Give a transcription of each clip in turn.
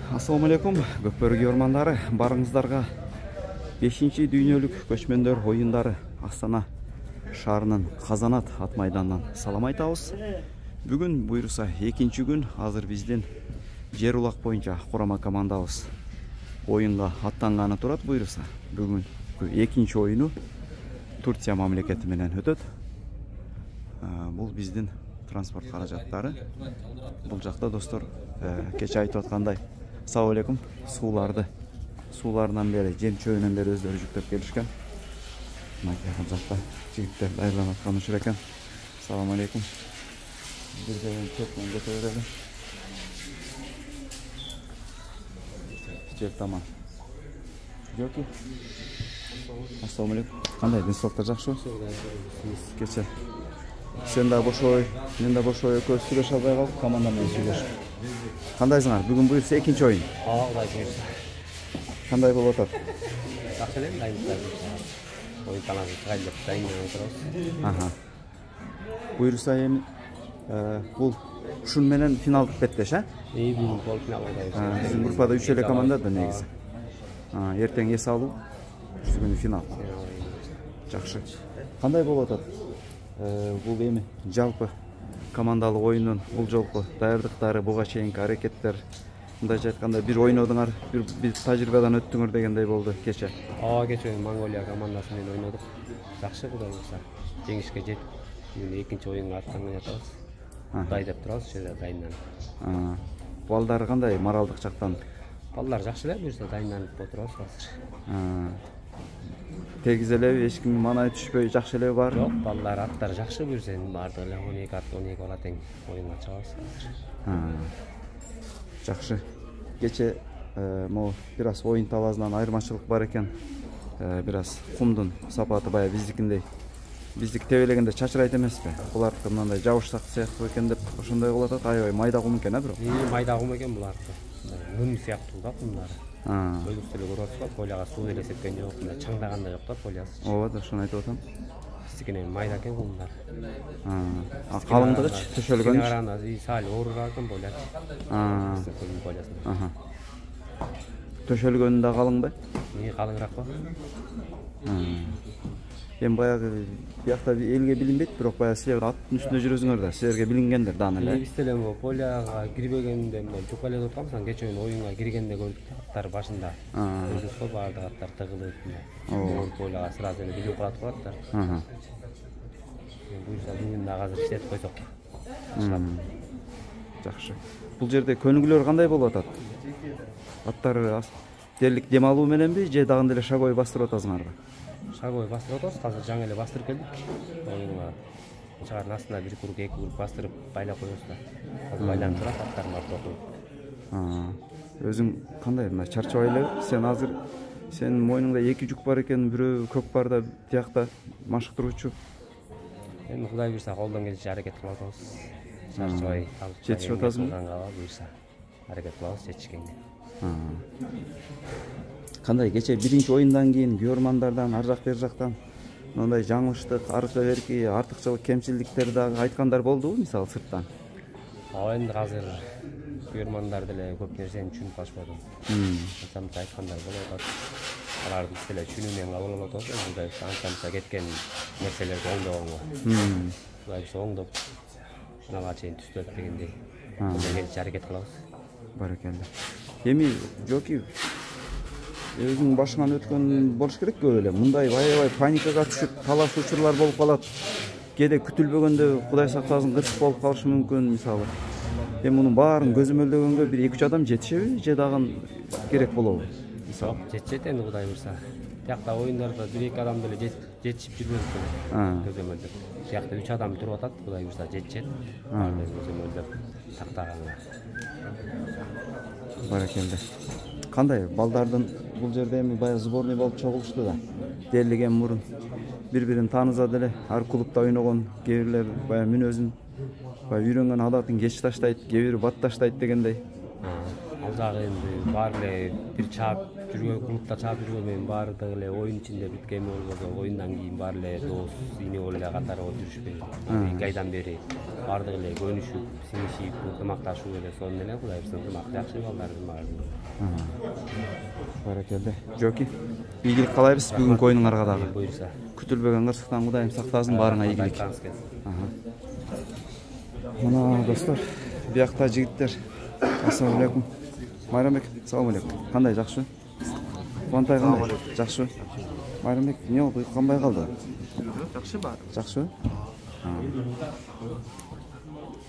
Assalamu алейкум, көпөргө ормандары, барыңыздарга 5-ші дүйнөлүк көчмөндөр оюндары Астана шаарынын Казанат ат майданынан салам айтабыз. Бүгүн буйруса 2-ші күн, азыр биздин жер улак боюнча курама командабыз оюнга аттанганы турат буйруса. Бүгүн 2-ші оюну Турция мамлекети менен өтөт. Бул биздин транспорт каражаттары. Бул жакта достор кече айтып аткандай Assalamu alaikum. Суулардан бери, жем чөйүнөн бери өздөрү жүктөп келишкен. Макет жакта жигиттер даярданып аткан учур экен. Assalamu alaikum. Бирден чөп менен кете берели. Чөп тамам. Жоки. Assalamu alaikum. Кандай денсаулыктар жакшыбы? Кече сен да бош ой, мен да бош ой экөөбүз сүйлөшө албай калдык, команда менен сүйлөшүп. Кандайсыңар? Бүгүн буюрса 2-ші оюн. Кудай буйрса. Кандай болуп атат? Жакшы эле, дайындыктар. Оюн талааны чыгайлы деп дайындалып турабыз. Буюрса эми бул ушун менен финалдык беттеш, Бүгүн полуфинал ойнойбуз. Биздин группада 3 эле команда да негизи. Эртең эс алуу, бүгүн финал. Жакшы. Кандай болуп атат? Бул эми жалпы командалык оюндун бул жолку даярдыктары, буга чейинки аракеттер, мындайча айтканда бир ойнодуңар, бир тажрыйбадан өттүңөр дегендей болду кече. Кече Монголия командасы менен ойнодук. Жакшы кудай буйрса. Жеңишке жетип, бүгүн 2-ші оюнга аттанган жатабыз. Кудай деп турабыз, ошо жерде дайынданып. Балдар кандай моралдык жактан? Балдар жакшы эле, буйрса дайынданып отурабыз азыр. Тегиз элеби, эч ким маанай түшпөй, жакшы эле бар? Жок, балдар аттар жакшы, буйрса бардыгы эле 12 ат, 12 бала тең оюнга чыгабыз азыр. Жакшы. Кече могу бир аз оюн талаасынан айырмачылык бар экен. Бир аз кумдун сапаты бая биздикиндей. Биздики тебелегенде чачырайт эмеспи? Булардыкы мындай жабышсак сыяктуу экен деп ошондой болуп атат. Аябай майда кум экен, бирок. Майда кум экен булардыкы. Мын сыяктуу да кумдары. Көйгүстүлү көрүп атсызбы? Поляга суу эле сепкен жок, мындай чаңдагандай жок да полясы. Ооба, ошону айтып атам. Биздикинен майда экен кумдар. Калыңдыгычы төшөлгөн. Сал оорураак экен полясы. Полясы. Төшөлгөнү да калыңбы? Калыңыраак го. Эми баягы биякта элге билинбейт, бирок баягы силер аттын үстүндө жүрөсүңөр да, силерге билингендер дан эле. Биз деле поляга кирбегенде чукка эле турганбыз, кече оюнга киргенде көрдүк аттар башында. Өзүбүз баардык аттар тыгылып, поляга сразу эле билип калат го аттар. Буюрса бүгүн дагы азыр иштетип койсок. Жакшы. Бул жерде көнүгүүлөр кандай болуп атат? Аттар дерлик дем алуу мененби, же дагы деле шагой бастырып атасыңарбы? Шагой бастырып атабыз, азыр жаңы эле бастырып келдик. Оюнга чыгардын астына бир круг, 2 круг бастырып байлап коебуз да. Азыр байланып турат аттардын баары. Өзүң кандай мына чарчабай элеби? Сен азыр сенин мойнуңда 2 жүк бар экен, бирөө көк бар да, тиякта машыктыруучу. Эми кудай буйрса колдон келишинче аракет кылып атабыз. Чарчабай алып жетишип атасыңбы? Буйрса аракет кылабыз жетишкенге. Кандай кече 1-ші оюндан кийин көрмандардан ар жак бер жактан мындай жаңылыштык, аркы берки, артыкчылык, кемчилдиктер дагы айткандар болдубу, мисалы сырттан? Эми азыр көрмандар деле көп нерсени түшүнүп алышпады. Анча айткандар болуп атат. Аларды биз деле түшүнүү менен кабыл алып атабыз. Мындай анча кеткен нерселерди оңдогонго. Кудай буйрса оңдоп финалга чейин түстөт дегендей. Колдон келишинче аракет кылабыз. Баракелде. Эми жоки өзүң башыңан өткөн болуш керек көп эле. Мындай аябай паникага түшүп, талаш учурлар болуп калат. Кээде күтүлбөгөндө Кудай сактасын кырсык болуп калышы мүмкүн, мисалы. Эми мунун баарын көзөмөлдөгөнгө бир 2-3 адам жетишеби, же дагы керек болобу? Жок, жетет энди Кудай буйрса. Тиякта оюндарда 1-2 адам деле жетишип жүрбөйт эле көзөмөлдөп. Тиякта 3 адам туруп атат, Кудай буйрса жетишет. Көзөмөлдөп тактаганга. Баракелде. Кандай балдардын бул жерде эми баягы сборный болуп чогулушту да. Дерлик эми мурун бири-бирин тааныза деле, ар клубда ойногон, кээ бирлер баягы мүнөзүн, баягы үйрөнгөн адатын кеч таштайт, кээ бири бат таштайт дегендей. узак энди баары эле бир чаап жүргөн клубда чаап жүргөн менен баардыгы эле оюн ичинде бүткөнү болбосо оюндан кийин баары эле дос ийне болуп эле катары болуп жүрүшпөйбү. 2 айдан бери баардыгы эле көнүшүп, сиңишип, ынтымакташып эле сонун эле Кудай буйрса ынтымак жакшы балдардын баары. Баракелде. Жоки, ийгилик каалайбыз бүгүнкү оюнуңарга дагы. Буйрса. Күтүлбөгөн кырсыктан Кудайым сактасын, баарыңа ийгилик. Мына достор, биякта жигиттер. Ассаламу алейкум. Майрамбек, салам алейкум. Кандай, жакшы? Кубантай кандай? Жакшы. Майрамбек, эмне болду? Канбай калды? Жакшы бар. Жакшы?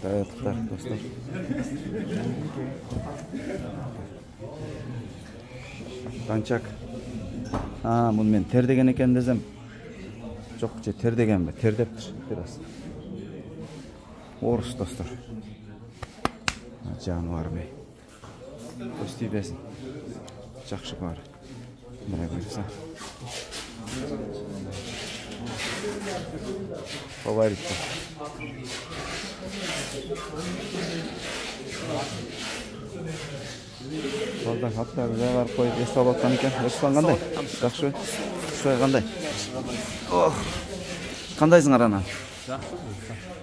Даяттыктар, достор. Канчак. Муну мен тердеген экен десем. Жок, же тердегенби? Тердептир biraz. Орус достор. Жануар бей. Өстей бесін. Жақшы бары. Мына көрсе. Фаворитті. Балдар хаттар жайғарып қойып есі алып атқан екен. Руслан қандай? Жақшы. Шуай қандай? Қандайсың арана? Жақсы.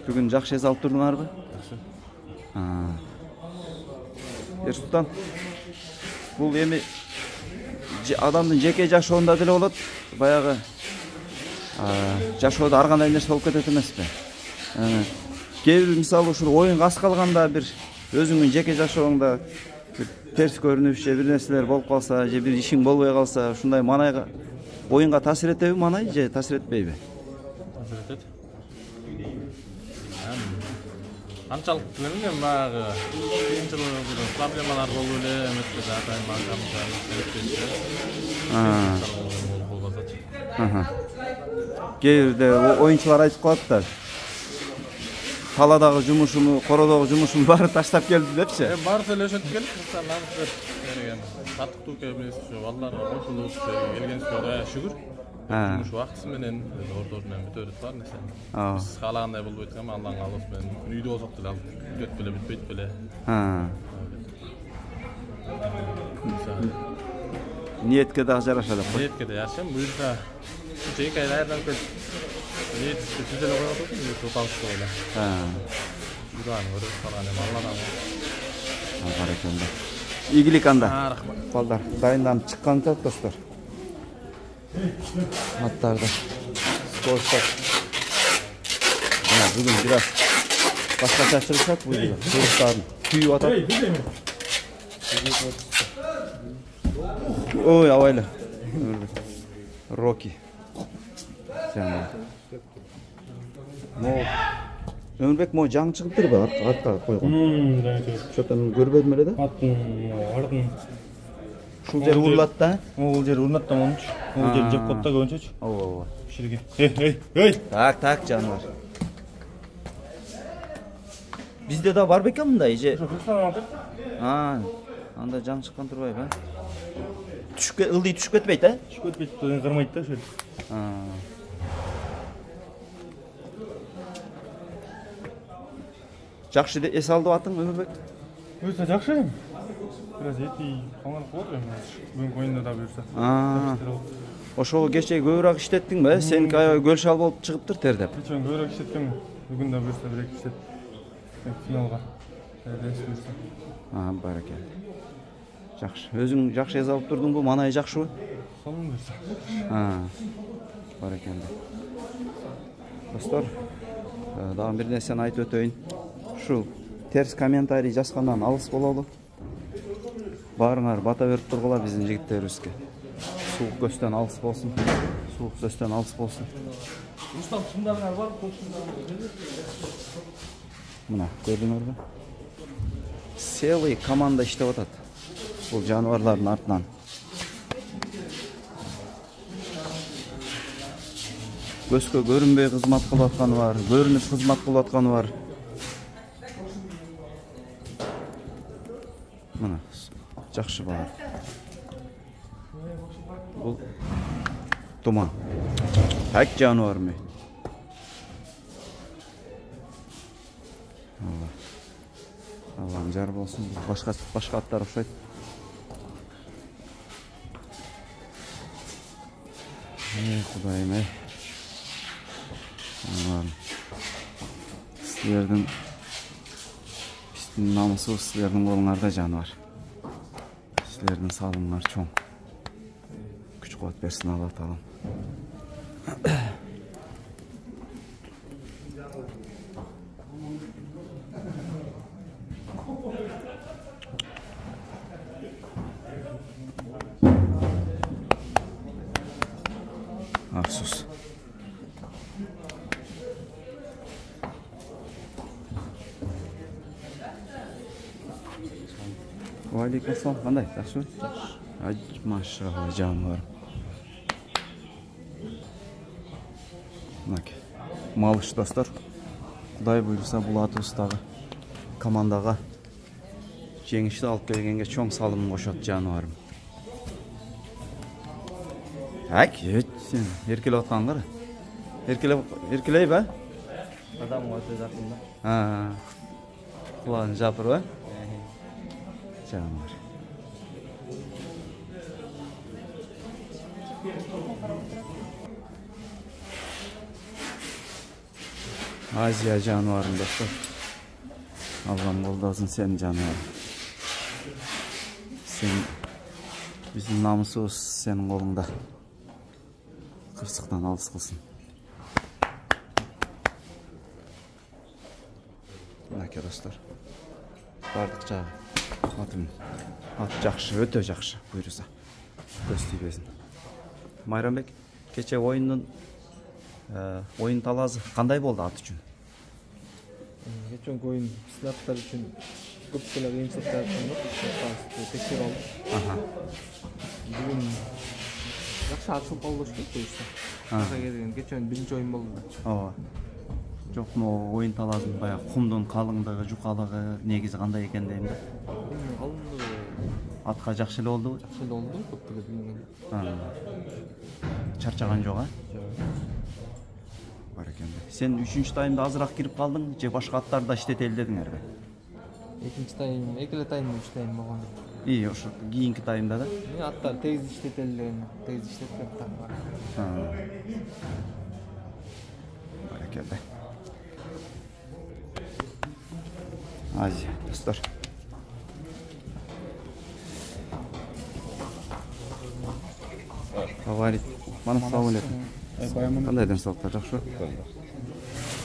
Бүгін жақшы есі алып тұрдыңар бі? Жақсы. Ерсултан, бұл эми адамдын жеке жашоонда деле болот. Баягы жашоодо ар кандай нерсе болуп кетет эмеспи? Кээ бир мисалы ушул оюнга аз калганда бир өзүңдүн жеке жашооңдо бир терс көрүнүш же бир нерселер болуп калса, же бир ишиң болбой калса, ушундай манайга оюнга таасир этеби манай же таасир этпейби? Таасир этет. Анчалык билем, баягы кыйынчылык, проблемалар болуп эле эмеспи, атайын мангамда Кээ бирде оюнчулар айтып калат да. Таладагы жумушуму, кородогу жумушуму баары таштап келди депчи. Баары сөйлөшүп келип, намыс берген. Таттыктуу кебиз, балдар кошулуп келгенсиңер, шүгүр. Жумуш убактысы менен ортосунан бүтөт бар нерсе. Биз каалагандай болбойт экен, Алланын каалоосу менен үйдө болсок деле бүтөт беле, бүтпөйт беле. Ниетке дагы жараша деп. Ниетке да жашайм, буюрса эки ай айрдан келип ниетти түзөлө коюп атат, бул талышты эле. Будан көрүп калган эми Алладан. Баракалла. Ийгилик анда. Рахмат. Балдар дайынданып чыкканча достор. Аттарды скорстап. Ana bugün biraz başka çalışacak bu gibi. Kuyrukların tüyü atar. Oy avayla. Rocky. Sen. Ömürbek mo jang çıkıptır ba arka koygun. Çöten görbedim ele de. Аттын ардын Ушул жер урлат да? Ол жер урнат да монуч. Ол жер жеп коп да көбүнчөчү. Ооба. Пиширген. Эй. Так жаныбар. Бизде да бар бекен мындай же? Анда жан чыккан турбайбы, а? Түшүп ылдый түшүп кетпейт, а? Түшүп кетпейт, кырмайт да ошол. Жакшы эс алды атың Өмүрбек? Буюрса жакшы. Biraz эти калганып болот эми. Бүгүнкү оюнда да буюрса. Ошого кече көбүрөөк иштеттиңби? Сеники аябай көлшал болуп чыгыптыр тердеп. Кече көбүрөөк иштеткем. Бүгүн да буюрса бир эки иштет. Финалга. Баракелде. Жакшы. Өзүң жакшы эс алып турдуңбу? Манай жакшыбы? Сонун буюрса. Баракелде. Достор, дагы бир нерсени айтып өтөйүн. Ушул терс комментарий жазгандан алыс бололу. Баарыңар бата берип тургула биздин жигиттерибизге. Суук көздөн алыс болсун. Суук сөздөн алыс болсун. Рустам, шундарыңар бар, кошундар. Мына, көрдүңөрбү? Целый команда иштеп атат. Бул жаныбарлардын артынан. Көзгө көрүнбөй кызмат кылып атканы бар, көрүнүп кызмат кылып атканы бар. Мына, жакшы бар. Бул Туман. Так жаныбар ме? Аллам жар болсын. Башка аттар окшойт. Kudayım ey. Sizlerden pistin namusu sizlerden kolunlarda canı var. Sizlerden sağlığınlar çoğun. Güç kuvvet versin Allah Taala'm. Afsus. Aleykümselam. Qanday? Yaxshi? Ay, maşallah canım var. Bak. Malış dostlar. Kuday buyursa bu atostagı komandaga жеңишти алып келгенге чоң салымын кошот жаныбарым. Сен эркелеп аткан кара. Эркелей ба? Адамга өтө жакын да. Кулагын жапыр ба? Жаныбар. Азия жаныбарым достор. Аллам колдосын сени жаныбарым. Sen bizim namusumuz senin kolunda. Kırsıktan alыс kılsın. Nake dostlar. Bardık çağı. At жақшы, öte жақшы buyursa. Gösteybesin. Майрамбек, keçe oyunun talazı qanday boldu at üçün? Geçen oyun sınavlar için көптөгөн кыйынчылыктар болуп, текшерип алдык. Бүгүн жакшы ачылып болуш керек буюрса. Geçen биринчи oyun болду. Ооба. Жок, oyun талаздын баягы кумдун калыңдыгы, жукалыгы негизи кандай экен дейм да. Калыңдыгы атка жакшы эле болдубу? Жакшы эле болду, көптөгө билген. Чарчаган жок, а? Бар экен. Сен 3-чү таймда азыраак кирип калдың, же башка аттарда иштетели дедиңерби? Экинчи тайм, экиле тайм, 3 тайм болгон. Ошо кийинки таймда да? Аттар тез иштетелген, тез иштеткен аттар бар. Баракелде. Азия, достор. Фаворит. Мана салам алейкум. Кандай денсаулыктар, жакшы?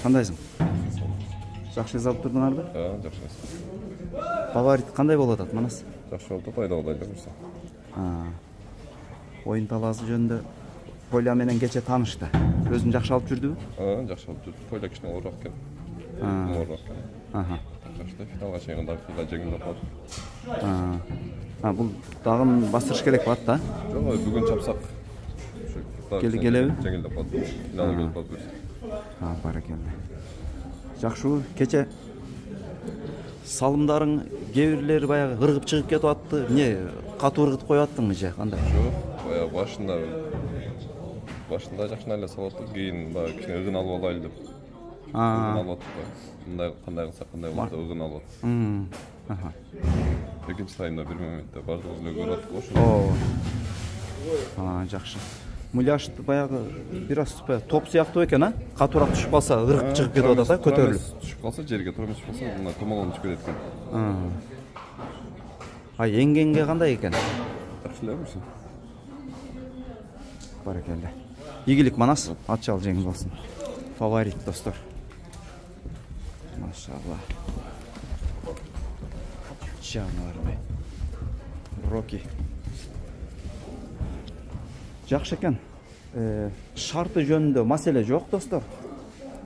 Кандайсың? Жакшы алып турдуңарбы? Жакшы. Фаворит кандай болуп атат, манас? Жакшы болуп атат, айдагыдай жүрсө. Oyun талаасы жөнүндө Поля менен кече таанышты. Өзүн жакшы алып жүрдүбү? Жакшы алып жүрдү. Поля кичине оорураак экен. Оорураак экен. Жакшы, финалга чейин финал жеңилип калды. Бул дагы бастырыш керек бат да? Жок, бүгүн чапсак. Келеби? Жеңилип калды. Финалга келип калды. Баракелде. Жакшы, кече салымдарың кээ баягы ыргып чыгып кетип атты. Эмне, катуу ыргытып коюп аттыңбы же кандай? Жок, баягы башында жакшы эле салып аттык, кийин баягы кичине ыгын алып алайлы деп. Ыгын алып аттык. Мындай кандай кылсак кандай болот, ыгын алып аттык. Экинчи таймда бир моментте бардыгыбыз эле көрүп аттык ошо. Жакшы. Муляш баягы бир аз топ сыяктуу экен, а? Катуураак түшүп калса, ыргып чыгып кетип атат, а? Көтөрүлүп. Түшүп калса, жерге туура түшүп калса, мына томолонуп чыгып кетет экен. Эңгенге кандай экен? Жакшы эле берсин. Баракелде. Ийгилик манас, атчал жеңил болсун. Фаворит достор. Машалла. Жаныбарым. Роки. Жакшы экен. Шарты жөнүндө маселе жок достор.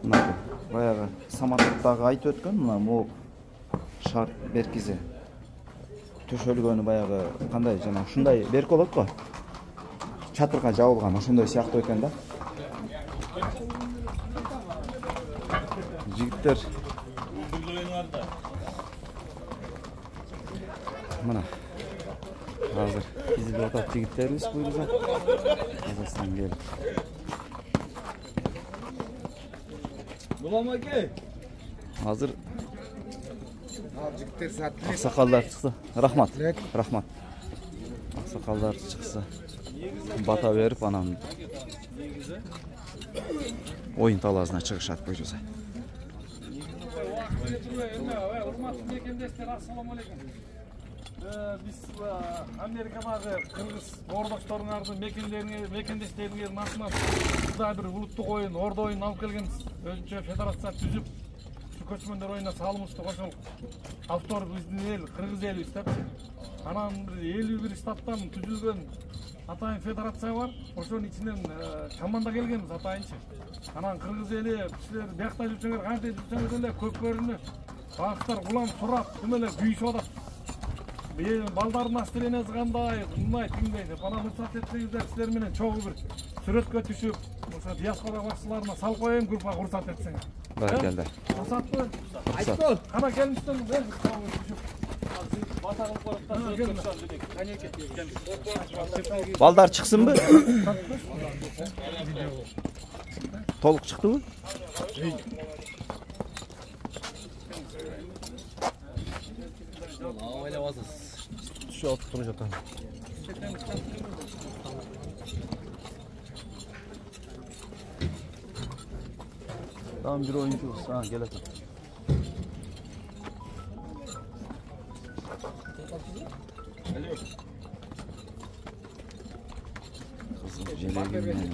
Мына баягы Саматтагы айтып өткөн, мына могу шарт беркизи. Төшөлгөнү баягы кандай жана ушундай берип болот го. Чатырга жабылган ошондой сыяктуу экен да. Жигиттер мына азыр изилип атат жигиттерибиз буйруса. Казакстан келип. Булам аке. Азыр жигиттер саат аксакалдар чыкса, рахмат. Рахмат. Аксакалдар чыкса. бата берип анан оюн талаасына чыгышат буюрса. Урматтуу мекендештер, ассаламу алейкум. Биз Америкадагы кыргыз ордошторуңардын мекендештериңердин атынан сизге бир улуттук оюн, ордо оюнун алып келгенбиз. Өзүнчө федерация түзүп, көчмөндөр оюнуна салымыбызды кошолуп. Автор биздин эл, кыргыз элибиз деп. Анан 51 штаттан түзүлгөн атайын федерация бар. Ошонун ичинен команда келгенбиз атайынчы. Анан кыргыз эли силер биякта жүрсөңөр, кантип жүрсөңөр эле көпкөрүнү бактар улам сурап, эмеле күйүшүп атат. Балдардын настроениясы кандай, мындай тиңдей деп. Анан уруксат этсеңиздер, силер менен чогуу бир сүрөткө түшүп, ошо диаспора башчыларына салып коеюн группага уруксат этсеңер. Баракелде. Уруксатпы? Айткол. Кана келиңиздер, бел түшүп. Бата кылып коюп. Балдар чыксынбы? Толук чыктыбы? Ойлабасыз. Şu atıp duracak. Tam bir oyuncu olsa gelelim. Kızım jeleğim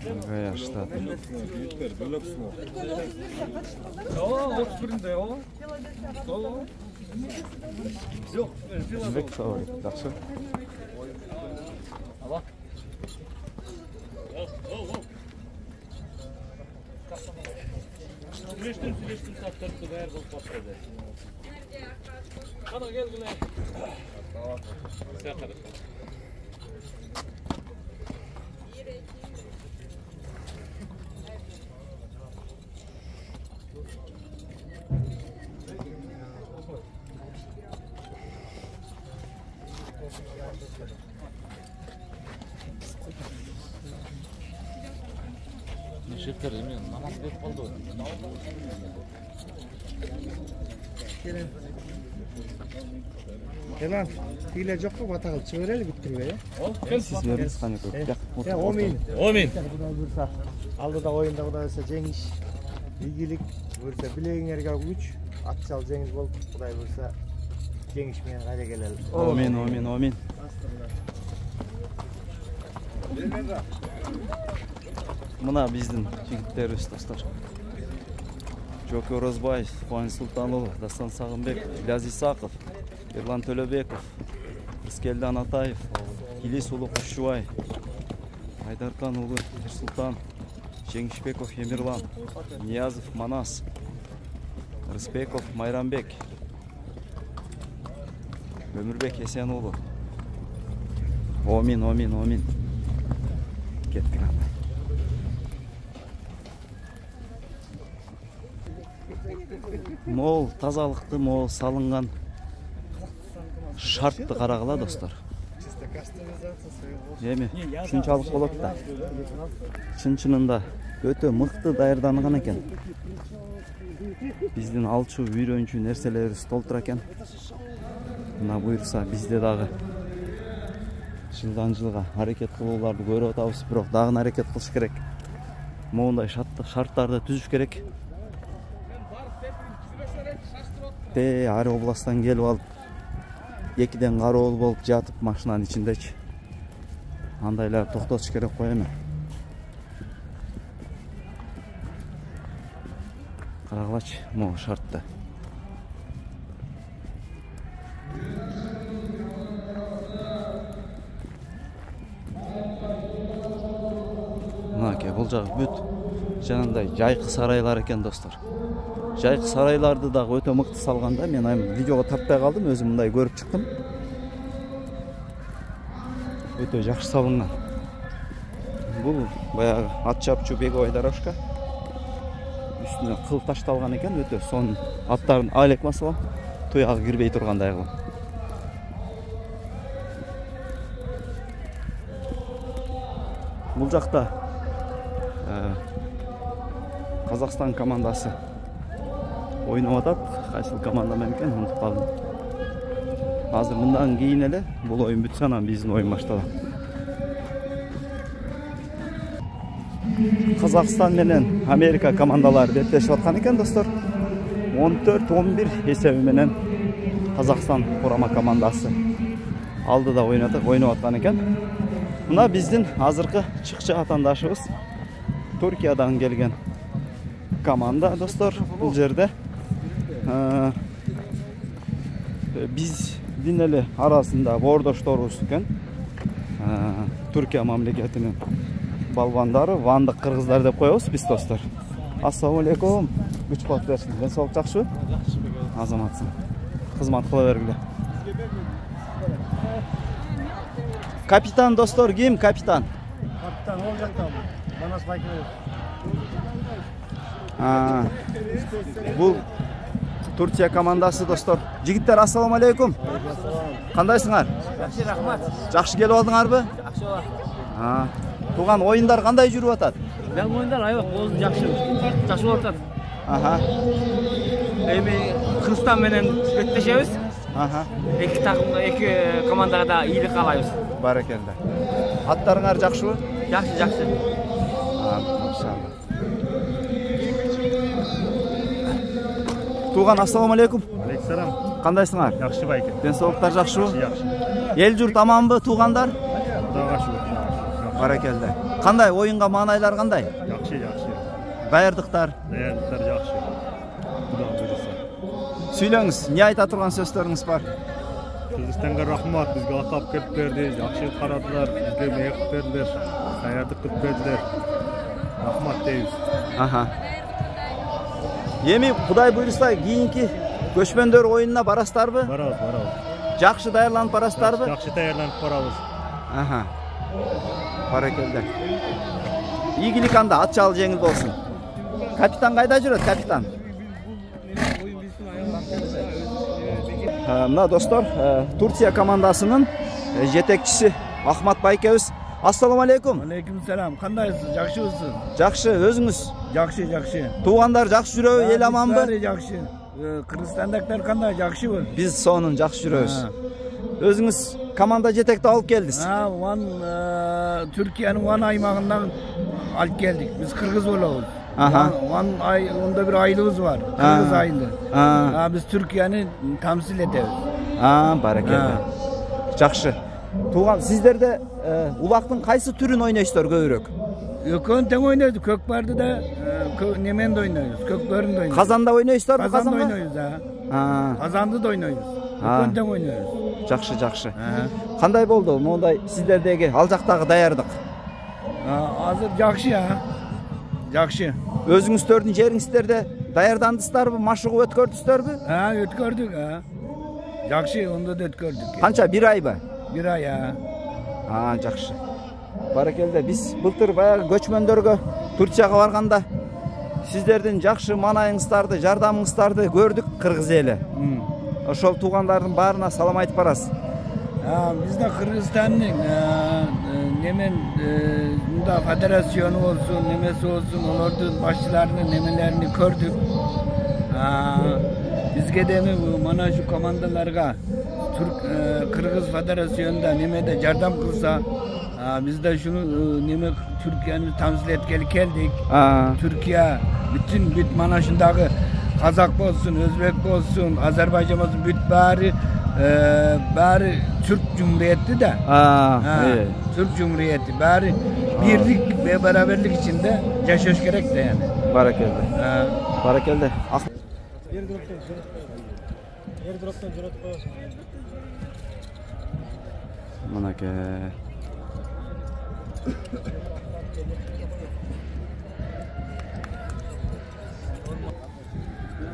Gaya штат. Бек саури, жақсы. Süleştim sattırdı değer bol patladı. Kana gel güne. Sen kadar. Şirkler değil mi? Namaz kılıp kaldı. Kenan, hile yok mu? Bata kılıp çıkarayım bitirme ya. Siz veriniz kanı koyup. Ya, omin. Omin. Aldı da oyunda bu da ise cengiz, bilgilik, vursa bileğinlerge güç, atçal cengiz bol, bu da vursa cengişmeyen kayda gelelim. Omin, omin, omin. Mına bizdin жигиттерибиz достор. Жоке Орозбаев, Қуаныш Султанұлы, Дастан Сағынбек, Ильяз Исақов, Ерлан Төлөбеков, Рыскелді Анатаев, Илесұлы Құшшубай, Айдархан ұлы Ерсултан, Жеңішбеков Емирлан, Ниязов Манас, Рысбеков Майрамбек, Өмірбек Есенұлы. Омин, омин, омин. Кеттік ана. Мол тазалықты, мол салынған шартты қарағыла достар. Еме, шунчалық болады да. Шын-шынында өте мықты даярданған екен. Биздин алчу үйрөнчү нерселерибиз толтура экен. Мына буйрса бизде дагы жылдан жылга аракет кылууларды көрүп атабыз, бирок дагы аракет кылыш керек. Моундай шарттарды түзүш керек. Ар областтан келип алып, экиден кароол болуп жатып машинанын ичиндечи. Андайлар токтотуш керек го эми. Карагылачы, могу шартты. Мынаке, бул жагы бүт жанагындай жайкы сарайлар экен достор. Жайкы сарайларды дагы өтө мыкты салганда, мен айым видеого таппай калдым, өзүм мындай көрүп чыктым. Өтө жакшы салынган. Бул баягы ат чапчу беговой дорожка. Үстүнө кыл ташталган экен, өтө сонун аттардын алек масалам туягы кирбей тургандай кылып. Бул жакта Казакстан командасы ойнап атат. Кайсыл команда менен экен унутуп калдым. Азыр мындан кийин эле бул оюн бүтсө анан биздин оюн башталат. Казакстан менен Америка командалары беттешип аткан экен достор. 14-11 эсеби менен Казакстан курама командасы алдыда ойнап аткан экен. Мына биздин азыркы чыкчы атандашыбыз Түркиядан келген команда достор. Бул жерде биздин эле арасында боордошторубуз экен. Түркия мамлекетинин балбандары, вандык кыргыздар деп коебуз биз достор. Ассаламу алейкум. Күч кубат берсин. Ден соолук жакшыбы? Азаматсың. Кызмат кыла бергиле. Капитан достор, ким капитан? Капитан ол жакта. Манас Байкебаев. Бул Турция командасы достор. Жигиттер, ассаламу алейкум. Кандайсыңар? Жакшы, рахмат. Жакшы келип алдыңарбы? Жакшы болот. Туган оюндар кандай жүрүп атат? Мен оюндар аябак жакшы. Жакшы болуп атат. Эми Кыргызстан менен беттешебиз. Эки командага да ийгилик каалайбыз. Баракелде. Аттарыңар жакшыбы? Жакшы, жакшы. Машалла. Туган, ассаламу алейкум. Алейкумсалам. Кандайсыңар? Жакшы байке. Ден соолуктар жакшыбы? Жакшы. Эл журт аманбы тугандар? Кудайга шүгүр. Баракелде. Кандай оюнга маанайлар кандай? Жакшы, жакшы. Даярдыктар? Даярдыктар жакшы. Кудайга буйруса. Сүйлөңүз, эмне айта турган сөздөрүңүз бар? Кыргызстанга рахмат, бизге атап келип берди, жакшы карадылар, бизге мейк бердилер, даярдык кылып бердилер. Рахмат дейбиз. Эми Кудай буйруса кийинки көчмөндөр оюнуна барасыздарбы? Барабыз. Жакшы даярданып барасыздарбы? Жакшы даярданып барабыз. Баракелде. Ийгилик анда, ат чалы жеңил болсун. Капитан кайда жүрөт, капитан? Мына достор, Турция командасынын жетекчиси Ахмат Байкебиз. Ассаламу алейкум. Алейкумсалам. Кандайсыз? Жакшыбысыз? Жакшы, өзүңүз? Жакшы, жакшы. Туугандар жакшы жүрөбү, эл аманбы? Баары жакшы. Кыргызстандактар кандай, жакшыбы? Биз сонун жакшы жүрөбүз. Өзүңүз команда жетекти алып келдиз. Түркиянын Ван аймагынан алып келдик. Биз кыргыз болобуз. Ван онда бир айлыбыз бар. Кыргыз айылы. Биз Түркияны тамсил этебиз. Баракелде. Жакшы. Туган, сиздерде улактын кайсы түрүн ойнойсуздар көбүрөөк? Экөөнү тең ойнойбуз. Көк барды да немен ойнойбуз. Көк бөрүндө ойнойбуз. Казанда ойнойсуздарбы? Казанда ойнойбуз, Казанды да ойнойбуз. Экөөнү тең ойнойбуз. Жакшы, жакшы. Кандай болду мондай сиздердеги ал жактагы даярдык? Азыр жакшы, Жакшы. Өзүңүздөрдүн жериңиздерде даярдандыңыздарбы? Машыгып өткөрдүңүздөрбү? Өткөрдүк, Жакшы, ондо да өткөрдүк. Канча, бир айбы? Бир ай, Жакшы. Баракелде, биз былтыр баягы көчмөндөргө Турцияга барганда сиздердин жакшы маанайыңыздарды, жардамыңыздарды көрдүк кыргыз эли. Ошол туугандардын баарына салам айтып барасыз. Бизде Кыргызстандын немен мында федерацияны болсун, немеси болсун, олордун башчыларынын немелерини көрдүк. Бизге деми мана шу командаларга Кыргыз федерациясында немеде жардам кылса, бизде шуну неме Түркияны тамсил эткели келдик. Түркия бүт мана шундагы Казак болсун, Өзбек болсун, Азербайжан болсун, бүт баары Türk Cumhuriyeti de. Türk Cumhuriyeti. Bari birlik ve beraberlik içinde yaşaş gerek de yani. Barakelde. Barakelde. Airdrop'tan jüret koyasın. Manake.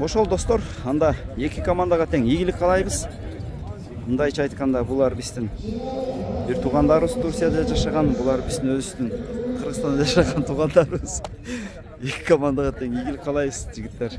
Ошол достор, анда эки командага тең ийгилик каалайбыз. Мындайча айтканда, булар биздин бир туугандарыбыз, Турцияда жашаган, булар биздин өзүбүздүн Кыргызстанда жашаган туугандарыбыз. Эки командага тең ийгилик каалайбыз, жигиттер.